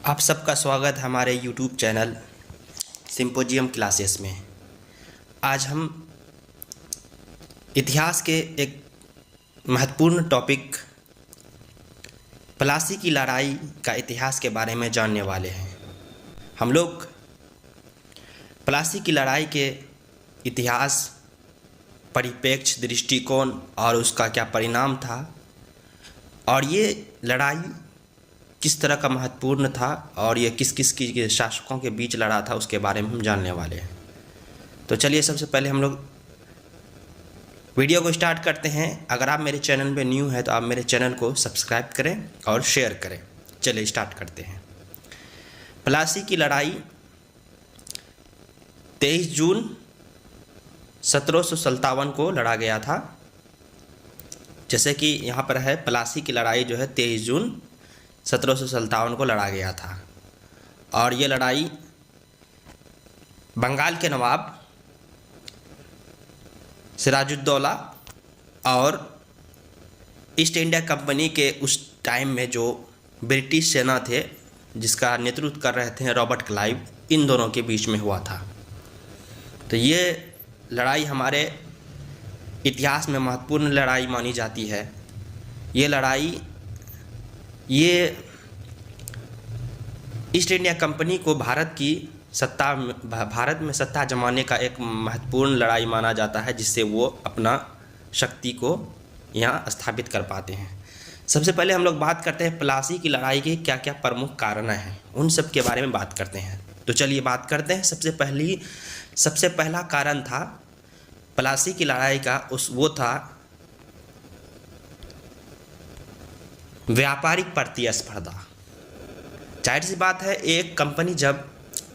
आप सबका स्वागत है हमारे यूट्यूब चैनल सिंपोजियम क्लासेस में। आज हम इतिहास के एक महत्वपूर्ण टॉपिक प्लासी की लड़ाई का इतिहास के बारे में जानने वाले हैं। हम लोग प्लासी की लड़ाई के इतिहास, परिप्रेक्ष्य, दृष्टिकोण और उसका क्या परिणाम था और ये लड़ाई किस तरह का महत्वपूर्ण था और ये किस किस की शासकों के बीच लड़ा था उसके बारे में हम जानने वाले हैं। तो चलिए सबसे पहले हम लोग वीडियो को स्टार्ट करते हैं। अगर आप मेरे चैनल पे न्यू हैं तो आप मेरे चैनल को सब्सक्राइब करें और शेयर करें। चलिए स्टार्ट करते हैं। प्लासी की लड़ाई 23 जून 1757 को लड़ा गया था। जैसे कि यहाँ पर है, प्लासी की लड़ाई जो है 23 जून 1757 को लड़ा गया था और ये लड़ाई बंगाल के नवाब सिराजुद्दौला और ईस्ट इंडिया कंपनी के उस टाइम में जो ब्रिटिश सेना थे जिसका नेतृत्व कर रहे थे रॉबर्ट क्लाइव, इन दोनों के बीच में हुआ था। तो ये लड़ाई हमारे इतिहास में महत्वपूर्ण लड़ाई मानी जाती है। ये लड़ाई ईस्ट इंडिया कंपनी को भारत में सत्ता जमाने का एक महत्वपूर्ण लड़ाई माना जाता है, जिससे वो अपना शक्ति को यहाँ स्थापित कर पाते हैं। सबसे पहले हम लोग बात करते हैं प्लासी की लड़ाई के क्या क्या प्रमुख कारण हैं, उन सब के बारे में बात करते हैं। तो चलिए बात करते हैं। सबसे पहला कारण था प्लासी की लड़ाई का वो था व्यापारिक प्रतिस्पर्धा। जाहिर सी बात है, एक कंपनी जब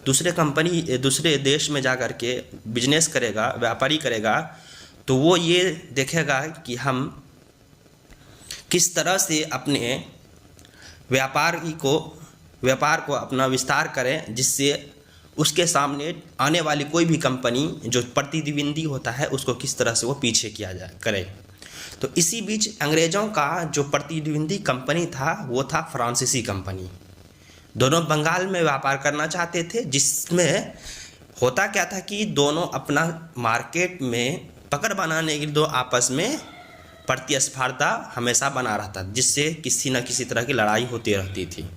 दूसरे देश में जाकर के बिजनेस करेगा, व्यापारी करेगा, तो वो ये देखेगा कि हम किस तरह से अपने व्यापार को अपना विस्तार करें, जिससे उसके सामने आने वाली कोई भी कंपनी जो प्रतिद्वंदी होता है उसको किस तरह से वो पीछे करे। तो इसी बीच अंग्रेज़ों का जो प्रतिद्वंदी कंपनी था वो था फ्रांसीसी कंपनी। दोनों बंगाल में व्यापार करना चाहते थे, जिसमें होता क्या था कि दोनों अपना मार्केट में पकड़ बनाने के लिए दो आपस में प्रतिस्पर्धा हमेशा बना रहता, जिससे किसी न किसी तरह की लड़ाई होती रहती थी।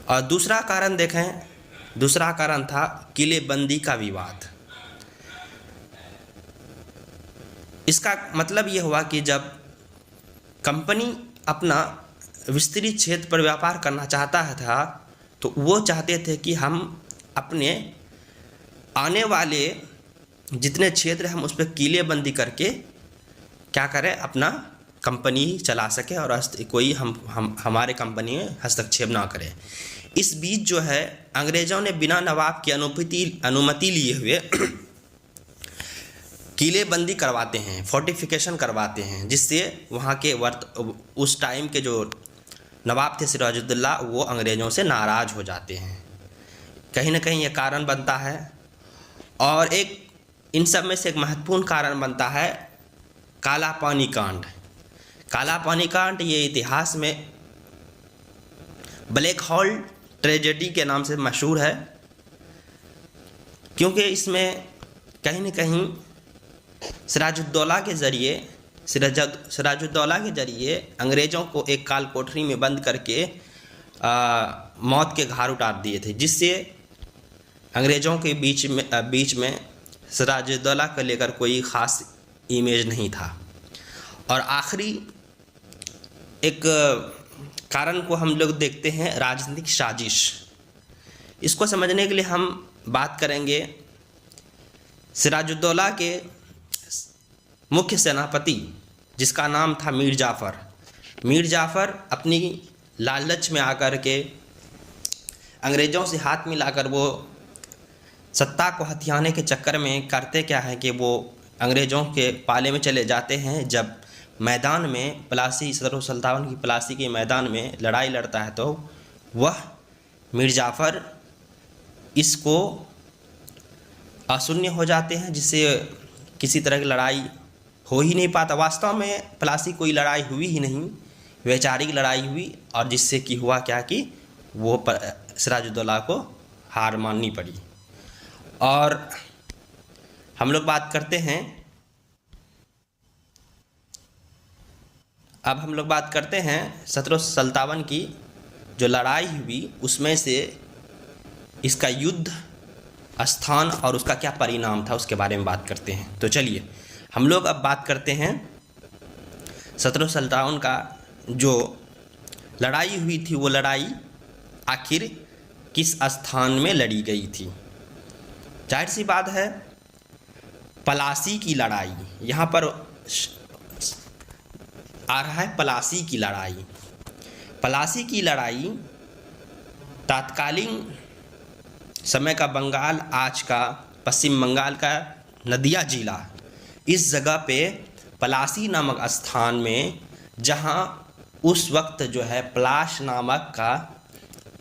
और दूसरा कारण था किलेबंदी का विवाद। इसका मतलब ये हुआ कि जब कंपनी अपना विस्तृत क्षेत्र पर व्यापार करना चाहता था तो वो चाहते थे कि हम अपने आने वाले जितने क्षेत्र हम उस पर किलेबंदी करके क्या करें, अपना कंपनी चला सके और कोई हमारे कंपनी में हस्तक्षेप ना करे। इस बीच जो है अंग्रेज़ों ने बिना नवाब की अनुमति लिए हुए किलेबंदी करवाते हैं, फोर्टिफिकेशन करवाते हैं, जिससे वहाँ के उस टाइम के जो नवाब थे सिराजुद्दौला, वो अंग्रेज़ों से नाराज़ हो जाते हैं। कहीं ना कहीं ये कारण बनता है। और इन सब में से एक महत्वपूर्ण कारण बनता है काला पानी कांड। काला पानी कांड ये इतिहास में ब्लैक होल ट्रेजेडी के नाम से मशहूर है, क्योंकि इसमें कहीं न कहीं सिराजुद्दौला के ज़रिए अंग्रेज़ों को एक काल कोठरी में बंद करके मौत के घाट उतार दिए थे, जिससे अंग्रेज़ों के बीच में सिराजुद्दौला को लेकर कोई ख़ास इमेज नहीं था। और आखिरी एक कारण को हम लोग देखते हैं, राजनीतिक साजिश। इसको समझने के लिए हम बात करेंगे सिराजुद्दौला के मुख्य सेनापति, जिसका नाम था मीर जाफ़र अपनी लालच में आकर के अंग्रेज़ों से हाथ मिलाकर वो सत्ता को हथियाने के चक्कर में करते क्या है कि वो अंग्रेज़ों के पाले में चले जाते हैं। जब मैदान में प्लासी 1757 की प्लासी के मैदान में लड़ाई लड़ता है तो वह मीर जाफ़र इसको अशून्य हो जाते हैं, जिससे किसी तरह की लड़ाई हो ही नहीं पाता। वास्तव में प्लासी कोई लड़ाई हुई ही नहीं, वैचारिक लड़ाई हुई, और जिससे कि हुआ क्या कि वो सिराजुद्दौला को हार माननी पड़ी। और हम लोग बात करते हैं, अब हम लोग बात करते हैं 1757 की जो लड़ाई हुई उसमें से इसका युद्ध स्थान और उसका क्या परिणाम था उसके बारे में बात करते हैं। तो चलिए हम लोग अब बात करते हैं 1757 का जो लड़ाई हुई थी, वो लड़ाई आखिर किस स्थान में लड़ी गई थी। जाहिर सी बात है पलासी की लड़ाई, यहाँ पर आ रहा है पलासी की लड़ाई। पलासी की लड़ाई तत्कालीन समय का बंगाल, आज का पश्चिम बंगाल का नदिया जिला, इस जगह पे पलासी नामक स्थान में, जहाँ उस वक्त जो है पलाश नामक का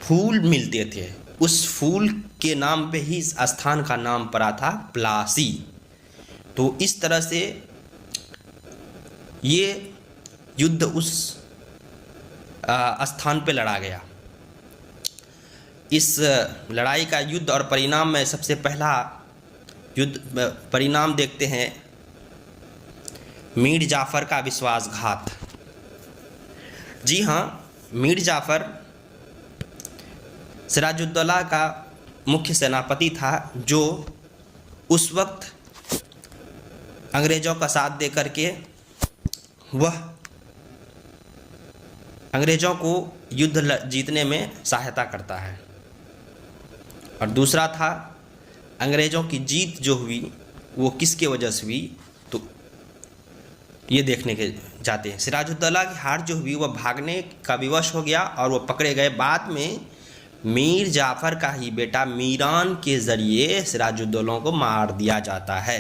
फूल मिलते थे, उस फूल के नाम पे ही इस स्थान का नाम पड़ा था पलासी। तो इस तरह से ये युद्ध उस स्थान पे लड़ा गया। इस लड़ाई का युद्ध और परिणाम में सबसे पहला युद्ध परिणाम देखते हैं, मीर जाफ़र का विश्वासघात। जी हाँ, मीर जाफ़र सिराजुद्दौला का मुख्य सेनापति था, जो उस वक्त अंग्रेज़ों का साथ दे करके वह अंग्रेज़ों को युद्ध जीतने में सहायता करता है। और दूसरा था अंग्रेज़ों की जीत जो हुई वो किसके वजह से हुई, तो ये देखने के जाते हैं। सिराजुद्दौला की हार जो हुई वह भागने का विवश हो गया और वो पकड़े गए। बाद में मीर जाफ़र का ही बेटा मीरान के ज़रिए सिराजुद्दौला को मार दिया जाता है।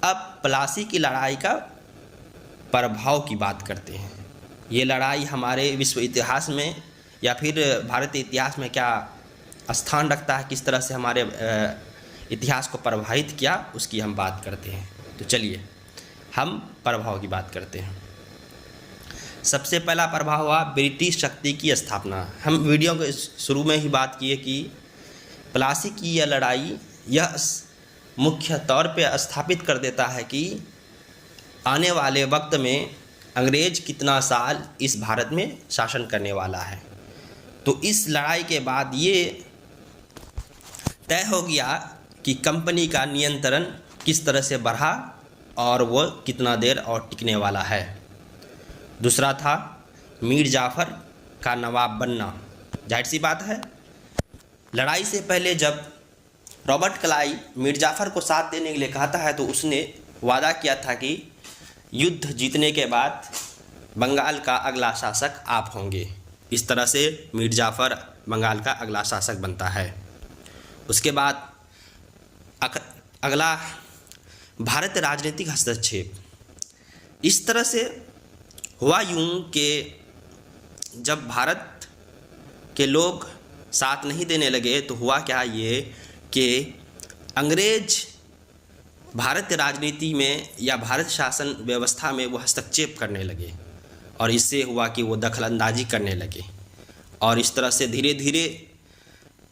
अब पलासी की लड़ाई का प्रभाव की बात करते हैं। ये लड़ाई हमारे विश्व इतिहास में या फिर भारतीय इतिहास में क्या स्थान रखता है, किस तरह से हमारे इतिहास को प्रभावित किया, उसकी हम बात करते हैं। तो चलिए हम प्रभाव की बात करते हैं। सबसे पहला प्रभाव हुआ ब्रिटिश शक्ति की स्थापना। हम वीडियो के शुरू में ही बात किए कि पलासी की यह लड़ाई यह मुख्य तौर पे स्थापित कर देता है कि आने वाले वक्त में अंग्रेज कितना साल इस भारत में शासन करने वाला है। तो इस लड़ाई के बाद ये तय हो गया कि कंपनी का नियंत्रण किस तरह से बढ़ा और वो कितना देर और टिकने वाला है। दूसरा था मीर जाफ़र का नवाब बनना। जाहिर सी बात है लड़ाई से पहले जब रॉबर्ट क्लाइव मीर जाफ़र को साथ देने के लिए कहता है तो उसने वादा किया था कि युद्ध जीतने के बाद बंगाल का अगला शासक आप होंगे। इस तरह से मीर जाफ़र बंगाल का अगला शासक बनता है। उसके बाद अगला भारत राजनीतिक हस्तक्षेप। इस तरह से हुआ यूं कि जब भारत के लोग साथ नहीं देने लगे तो हुआ क्या ये कि अंग्रेज भारत राजनीति में या भारत शासन व्यवस्था में वो हस्तक्षेप करने लगे और इससे हुआ कि वो दखलंदाजी करने लगे। और इस तरह से धीरे धीरे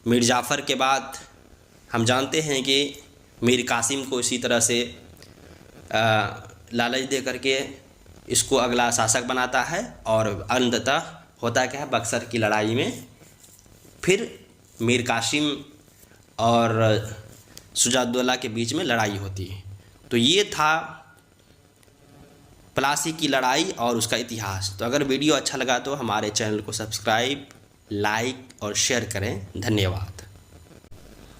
मीर जाफ़र के बाद हम जानते हैं कि मीर कासिम को इसी तरह से लालच दे करके इसको अगला शासक बनाता है और अंततः होता क्या है, बक्सर की लड़ाई में फिर मीर कासिम और सिराजुद्दौला के बीच में लड़ाई होती है। तो ये था पलासी की लड़ाई और उसका इतिहास। तो अगर वीडियो अच्छा लगा तो हमारे चैनल को सब्सक्राइब, लाइक और शेयर करें। धन्यवाद।